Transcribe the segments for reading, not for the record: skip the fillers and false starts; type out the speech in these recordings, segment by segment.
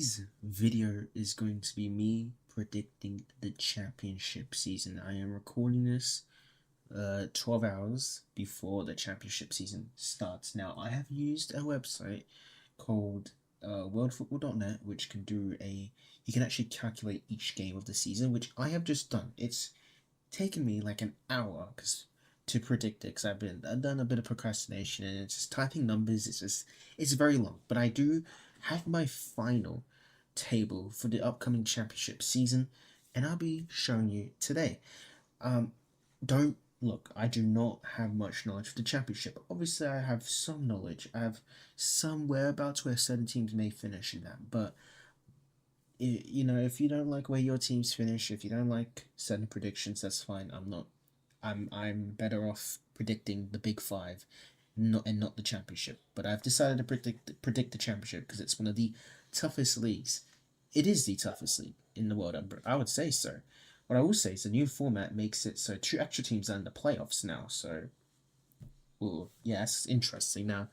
Today's video is going to be me predicting the championship season. I am recording this 12 hours before the championship season starts. Now, I have used a website called worldfootball.net, which can you can actually calculate each game of the season, which I have just done. It's taken me like an hour to predict it because I've done a bit of procrastination and it's just typing numbers. It's very long, but I do have my final table for the upcoming championship season, and I'll be showing you today. Um, don't look. I do not have much knowledge of the championship. Obviously, I have some knowledge. I have some whereabouts where certain teams may finish in that, but if you don't like where your teams finish, if you don't like certain predictions, that's fine. I'm better off predicting the big five, not the championship. But I've decided to predict the championship because it's one of the toughest leagues. It is the toughest league in the world. I would say so. What I will say is the new format makes it so two extra teams are in the playoffs now. So, ooh, yeah, it's interesting. Now,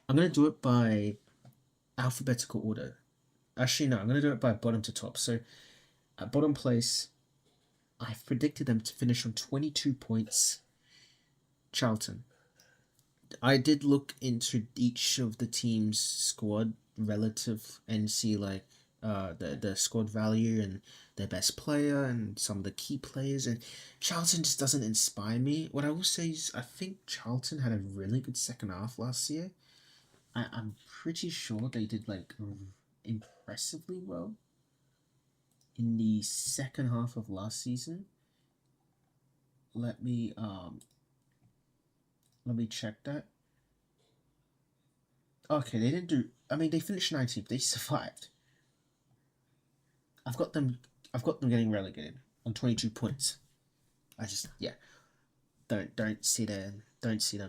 I'm gonna do it by alphabetical order. Actually, no, I'm gonna do it by bottom to top. So, at bottom place, I've predicted them to finish on 22 points. Charlton. I did look into each of the team's squad relative and see like the squad value and their best player and some of the key players, and Charlton just doesn't inspire me. What I will say is I think Charlton had a really good second half last year. I'm pretty sure they did like impressively well in the second half of last season. Let me um let me check that. Okay, they didn't do. I mean, they finished 19th. They survived. I've got them. I've got them getting relegated on 22 points. I just don't see them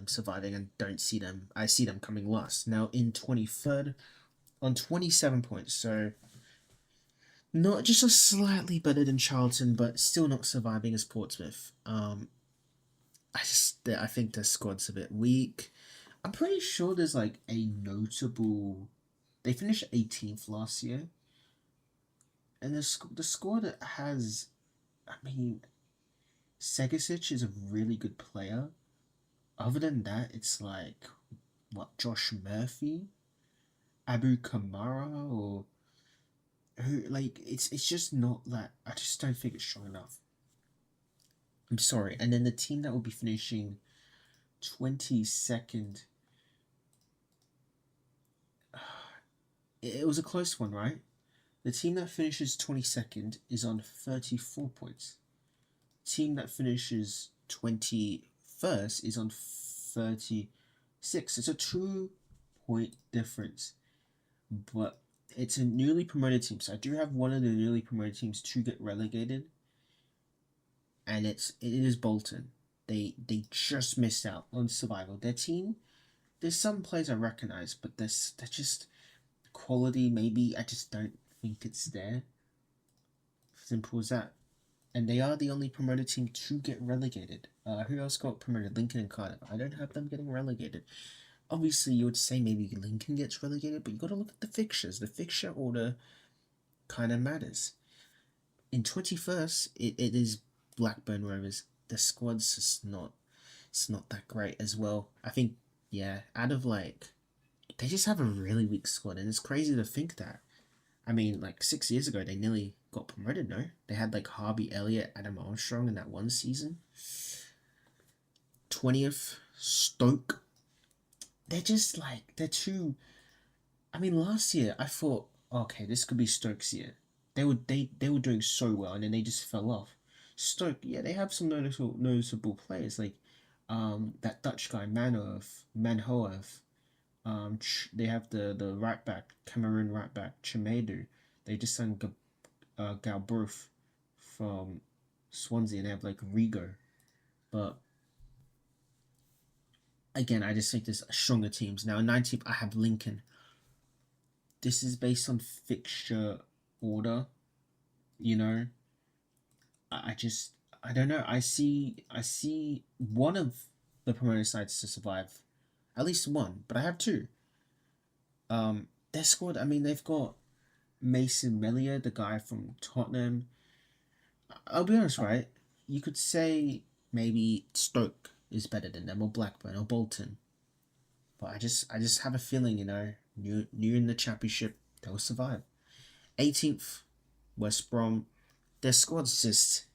surviving and don't see them. I see them coming last now in 23rd on 27 points. So not just a slightly better than Charlton, but still not surviving as Portsmouth. I think their squad's a bit weak. I'm pretty sure there's like a notable. They finished 18th last year, and the squad has. I mean, Segasic is a really good player. Other than that, it's like what Josh Murphy, Abu Kamara, or who like it's just not that. I just don't think it's strong enough. I'm sorry. And then the team that will be finishing 22nd. It was a close one, right? The team that finishes 22nd is on 34 points. Team that finishes 21st is on 36. It's a 2 point difference. But it's a newly promoted team. So I do have one of the newly promoted teams to get relegated. And it is Bolton. They just missed out on survival. Their team, there's some players I recognize, but they're just quality. Maybe I just don't think it's there. Simple as that. And they are the only promoted team to get relegated. Who else got promoted? Lincoln and Cardiff. I don't have them getting relegated. Obviously, you would say maybe Lincoln gets relegated, but you got to look at the fixtures. The fixture order kind of matters. In 21st, it is Blackburn Rovers. The squad's just not. It's not that great as well. I think, yeah, out of like, they just have a really weak squad, and it's crazy to think that. I mean, like 6 years ago, they nearly got promoted. No, they had like Harvey Elliott, Adam Armstrong in that one season. 20th, Stoke. They're just like they're too. I mean, last year I thought, okay, this could be Stoke's year. They were doing so well, and then they just fell off. Stoke, yeah, they have some noticeable players like that Dutch guy Manhoef. They have the right back, Cameroon right back Chimedu. They just signed Galbruth from Swansea, and they have like Rigo. But again, I just think there's stronger teams now. 19th, I have Lincoln. This is based on fixture order. You know, I just I don't know. I see one of the promoted sides to survive, at least one, but I have two. Their squad. I mean, they've got Mason Melia, the guy from Tottenham. I'll be honest, right? You could say maybe Stoke is better than them, or Blackburn, or Bolton. But I just have a feeling, new in the championship, they'll survive. 18th, West Brom. Their squad's just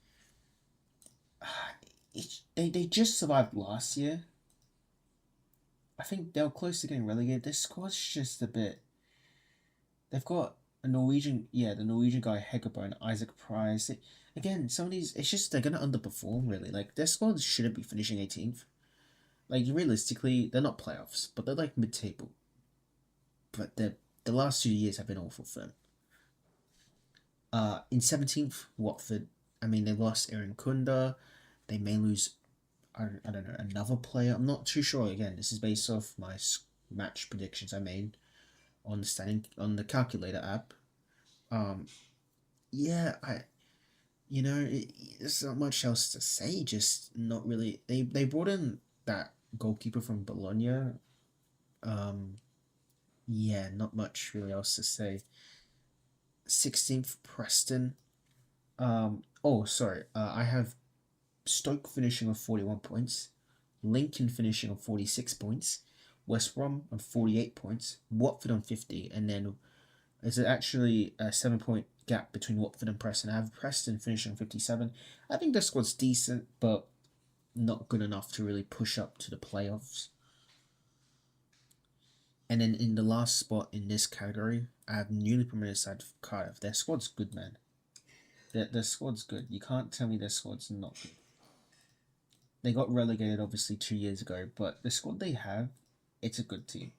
they just survived last year. I think they were close to getting relegated. This squad's just a bit. They've got a Norwegian, the Norwegian guy Hegerberg and Isaac Price. Again, some of these, it's just they're gonna underperform really. Like their squad shouldn't be finishing 18th. Like realistically, they're not playoffs, but they're like mid-table. But the last 2 years have been awful for them. In 17th, Watford. I mean, they lost Aaron Kunda. They may lose, I don't know, another player. I'm not too sure. Again, this is based off my match predictions I made on the calculator app. Yeah, there's not much else to say. Just not really. They brought in that goalkeeper from Bologna. Yeah, not much really else to say. 16th, Preston. Oh, sorry. I have Stoke finishing on 41 points, Lincoln finishing on 46 points, West Brom on 48 points, Watford on 50, and then there's actually a 7 point gap between Watford and Preston. I have Preston finishing on 57. I think their squad's decent, but not good enough to really push up to the playoffs. And then in the last spot in this category, I have newly promoted side Cardiff. Their squad's good, man. Their squad's good. You can't tell me their squad's not good. They got relegated obviously 2 years ago, but the squad they have, it's a good team.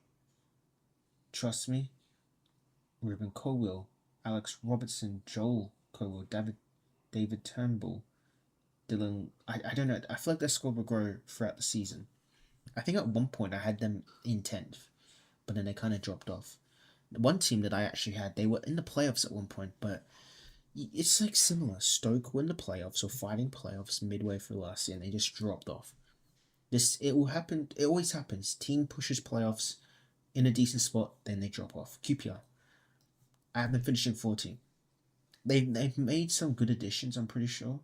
Trust me. Ruben Colwill, Alex Robertson, Joel Colwill, David Turnbull, Dylan. I don't know. I feel like their squad will grow throughout the season. I think at one point I had them in 10th, but then they kind of dropped off. One team that I actually had, they were in the playoffs at one point, but it's like similar. Stoke were in the playoffs or fighting playoffs midway through last year, and they just dropped off. It will happen. It always happens. Team pushes playoffs in a decent spot, then they drop off. QPR. I have them finishing 14. They've made some good additions. I'm pretty sure,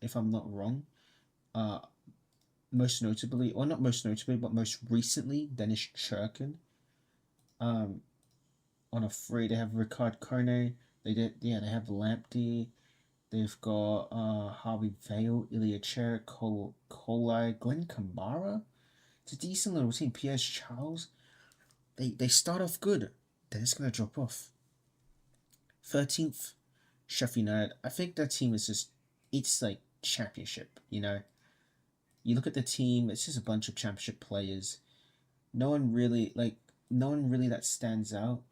if I'm not wrong. Most notably, or not most notably, but most recently, Dennis Churkin. On a free, they have Ricard Kone. They have Lamptey. They've got Harvey Vale, Ilya Cher, Kolai, Glenn Kamara. It's a decent little team. Pierre Charles. They start off good. Then it's gonna drop off. 13th, Sheffield United. I think that team is it's like championship, You look at the team, it's just a bunch of championship players. No one really that stands out.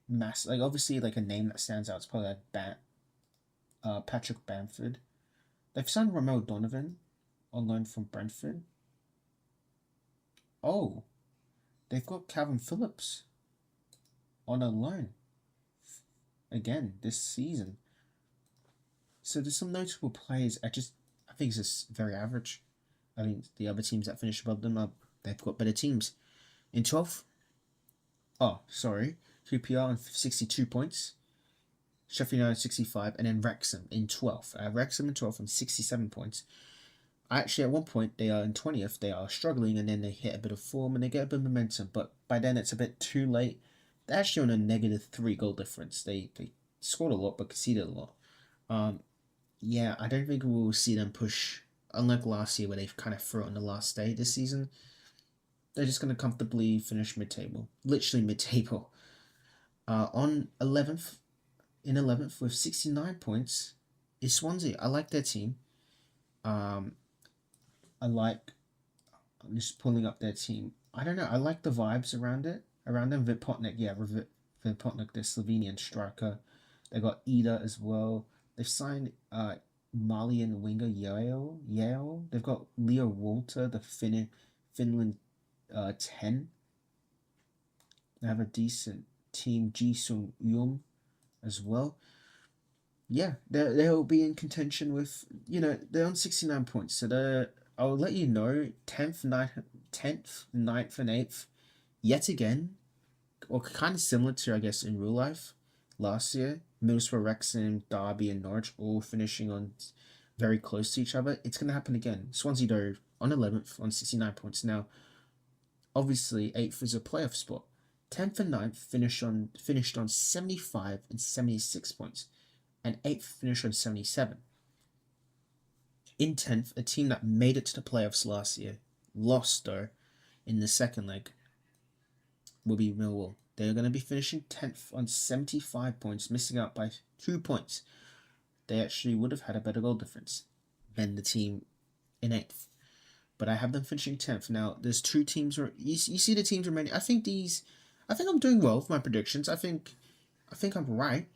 Obviously like a name that stands out is probably like Patrick Bamford. They've signed Romeo Donovan on loan from Brentford. Oh, they've got Calvin Phillips on a loan again this season. So there's some notable players. I think it's just very average. I mean, the other teams that finish above them they've got better teams. In 12th, QPR on 62 points, Sheffield United 65, and then Wrexham in 12th. Wrexham in 12th on 67 points. Actually, at one point, they are in 20th. They are struggling, and then they hit a bit of form, and they get a bit of momentum. But by then, it's a bit too late. They're actually on a -3 goal difference. They scored a lot, but conceded a lot. Yeah, I don't think we will see them push, unlike last year where they kind of threw it on the last day this season. They're just going to comfortably finish mid-table. Literally mid-table. On 11th, with 69 points, is Swansea. I like their team. I'm just pulling up their team. I don't know. I like the vibes around it. Around them, Vipotnik, Vipotnik, the Slovenian striker. They got Ida as well. They've signed Malian winger Yale. They've got Leo Walter, the Finland 10. They have a decent team, Ji-sung Yum as well. Yeah, they'll be in contention with, they're on 69 points. So I'll let you know, 10th, 9th, and 8th, yet again, or kind of similar to, I guess, in real life, last year. Middlesbrough, Wrexham, Derby, and Norwich all finishing on very close to each other. It's going to happen again. Swansea though on 11th on 69 points now. Obviously, 8th is a playoff spot. 10th and 9th finished on 75 and 76 points, and 8th finished on 77. In 10th, a team that made it to the playoffs last year, lost though in the second leg, will be Millwall. They're going to be finishing 10th on 75 points, missing out by 2 points. They actually would have had a better goal difference than the team in 8th. But I have them finishing 10th. Now, there's two teams where you see the teams remaining. I think I'm doing well with my predictions. I think I'm right.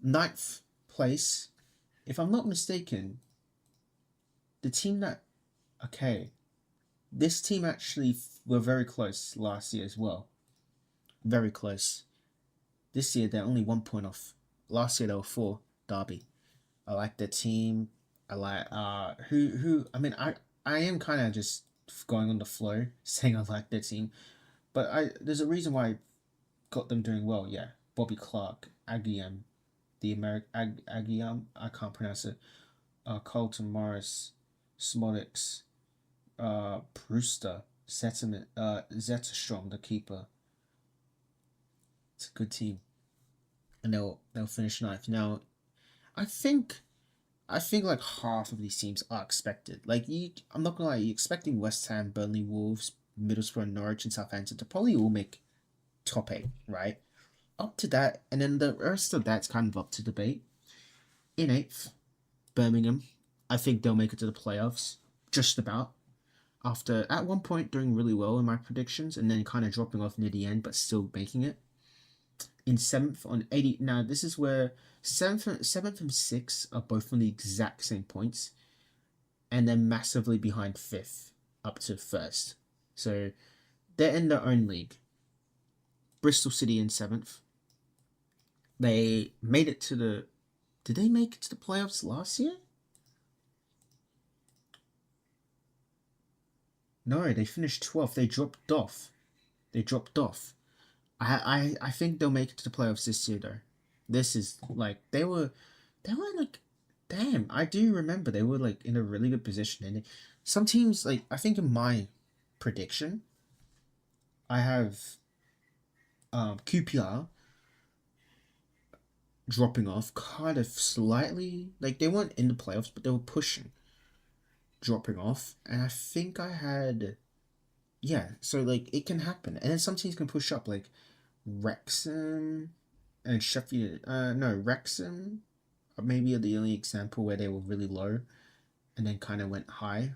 9th place, if I'm not mistaken, the team that, okay, this team actually were very close last year as well. Very close. This year they're only 1 point off. Last year they were 4. Derby. I like their team. I like who. I mean, I am kind of just going on the flow, saying I like their team, but there's a reason why I got them doing well. Yeah, Bobby Clark, Aguiam, the American Aguiam. I can't pronounce it. Carlton Morris, Smolix, Brewster, Zetterstrom, the keeper. It's a good team, and they'll finish 9th. Now, I think like half of these teams are expected. Like I'm not gonna lie, you're expecting West Ham, Burnley, Wolves, Middlesbrough, Norwich, and Southampton to probably all make top 8, right? Up to that, and then the rest of that's kind of up to debate. In 8th, Birmingham, I think they'll make it to the playoffs, just about. After at one point doing really well in my predictions, and then kind of dropping off near the end, but still making it. In 7th on 80. Now this is where 7th and 6th are both on the exact same points, and they're massively behind 5th up to 1st. So they're in their own league. Bristol City in 7th. They made it to the. Did they make it to the playoffs last year? No, they finished 12th. They dropped off. I think they'll make it to the playoffs this year though. This is like they were like, damn, I do remember they were like in a really good position, and some teams, like, I think in my prediction I have QPR dropping off kind of slightly. Like they weren't in the playoffs, but they were pushing, dropping off, and I think I had, yeah, so like it can happen, and then some teams can push up, like Wrexham and Sheffield. No, Wrexham maybe are the only example where they were really low and then kind of went high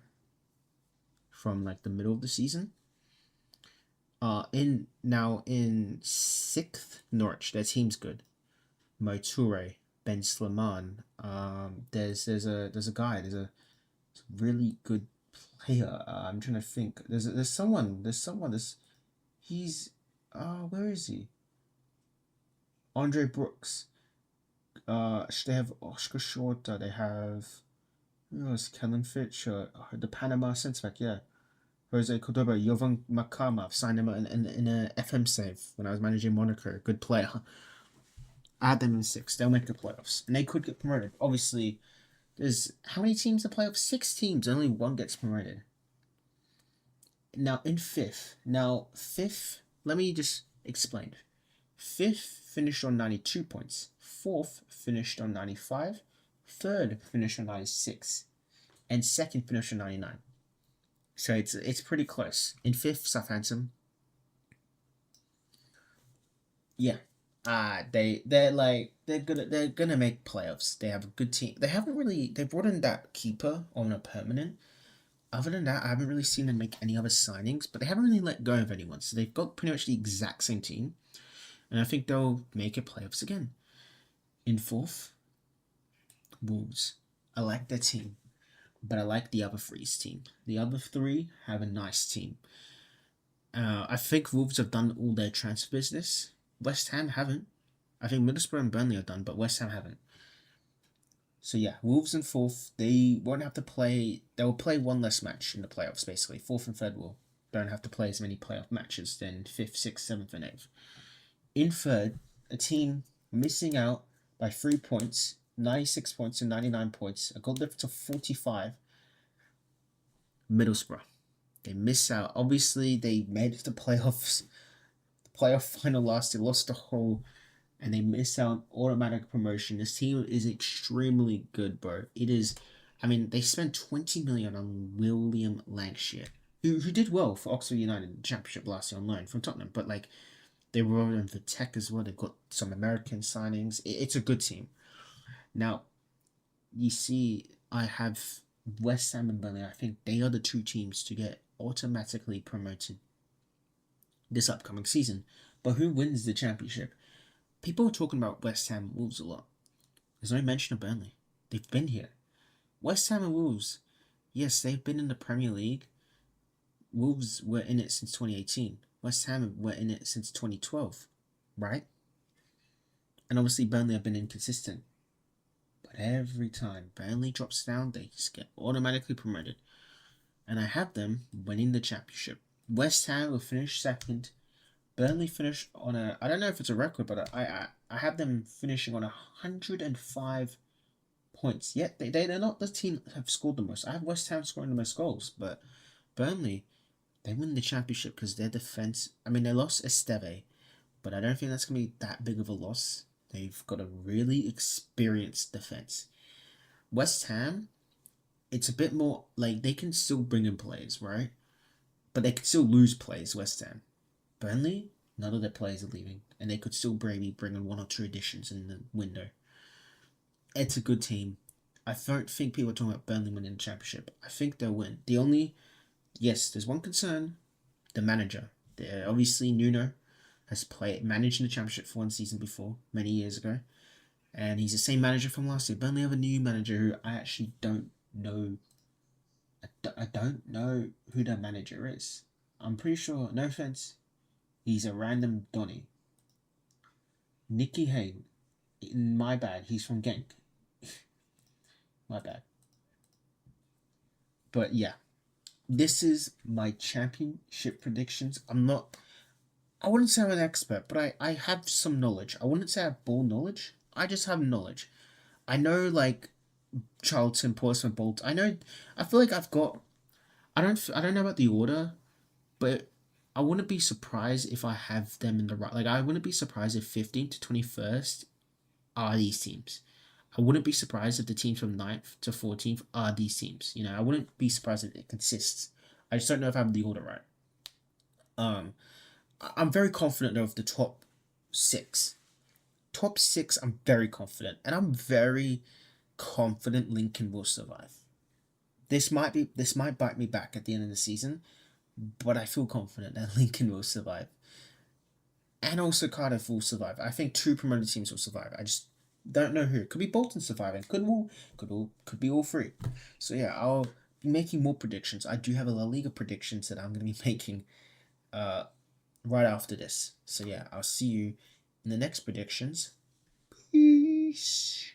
from like the middle of the season. In 6th, Norwich, their team's good. Mo Toure, Ben Sleman. There's a guy. There's a really good player. I'm trying to think. There's someone. He's where is he? Andre Brooks. They have Oscar Shorter. They have who else? Kellen Fitch. The Panama centre back. Yeah. Jose Cordoba, Jovan Makama. I've signed him in a FM save when I was managing Monaco. Good player. I had them in 6th. They'll make the playoffs, and they could get promoted. Obviously, there's how many teams in the playoffs? 6 teams. Only one gets promoted. Now in 5th. Let me just explain. 5th finished on 92 points. 4th finished on 95. 3rd finished on 96. And 2nd finished on 99. So it's pretty close. In 5th, Southampton. Yeah. They're gonna make playoffs. They have a good team. They brought in that keeper on a permanent. Other than that, I haven't really seen them make any other signings, but they haven't really let go of anyone. So they've got pretty much the exact same team. And I think they'll make it playoffs again. In 4th, Wolves. I like their team, but I like the other three's team. The other 3 have a nice team. I think Wolves have done all their transfer business. West Ham haven't. I think Middlesbrough and Burnley are done, but West Ham haven't. So yeah, Wolves in 4th. They won't have to play. They'll play one less match in the playoffs. Basically, 4th and 3rd don't have to play as many playoff matches than 5th, 6th, 7th, and 8th. In 3rd, a team missing out by 3 points, 96 points and 99 points, a goal difference of 45. Middlesbrough. They miss out. Obviously, they made it to playoffs. The playoff final last, they lost the whole, and they miss out automatic promotion. This team is extremely good, bro. It is. I mean, they spent 20 million on William Lancashire, who did well for Oxford United in the Championship last year on loan from Tottenham. But like, they were in for tech as well. They've got some American signings. It's a good team. Now, you see, I have West Ham and Burnley. I think they are the two teams to get automatically promoted this upcoming season. But who wins the championship? People are talking about West Ham and Wolves a lot. There's no mention of Burnley. They've been here. West Ham and Wolves, yes, they've been in the Premier League. Wolves were in it since 2018. West Ham were in it since 2012, right? And obviously Burnley have been inconsistent. But every time Burnley drops down, they just get automatically promoted. And I have them winning the championship. West Ham will finish second. Burnley finished on a, I don't know if it's a record, but I have them finishing on 105 points. Yet they're not the team that have scored the most. I have West Ham scoring the most goals, but Burnley, they win the championship because their defense, I mean, they lost Esteve, but I don't think that's going to be that big of a loss. They've got a really experienced defense. West Ham, it's a bit more like they can still bring in players, right? But they could still lose players, West Ham. Burnley, none of their players are leaving, and they could still bring in 1 or 2 additions in the window. It's a good team. I don't think people are talking about Burnley winning the championship. I think they'll win. Yes, there's one concern, the manager. Obviously, Nuno has managed in the championship for one season before, many years ago, and he's the same manager from last year. Burnley have a new manager who I actually don't know. I don't know who their manager is. I'm pretty sure, no offense, he's a random Donny. Nicky Hayne. My bad, he's from Genk. My bad. But yeah, this is my championship predictions. I wouldn't say I'm an expert, but I have some knowledge. I wouldn't say I have ball knowledge. I just have knowledge. I know, like, Charlton, Portsmouth, Bolton. I feel like I've got, I don't know about the order, but I wouldn't be surprised if I have them in the right, like, I wouldn't be surprised if 15th to 21st are these teams. I wouldn't be surprised if the teams from 9th to 14th are these teams. You know, I wouldn't be surprised if it consists. I just don't know if I have the order right. I'm very confident of the top 6. Top 6, I'm very confident. And I'm very confident Lincoln will survive. This might bite me back at the end of the season, but I feel confident that Lincoln will survive. And also Cardiff will survive. I think 2 promoted teams will survive. I just don't know who. Could be Bolton surviving. Could be all 3. So yeah, I'll be making more predictions. I do have a La Liga predictions that I'm going to be making right after this. So yeah, I'll see you in the next predictions. Peace.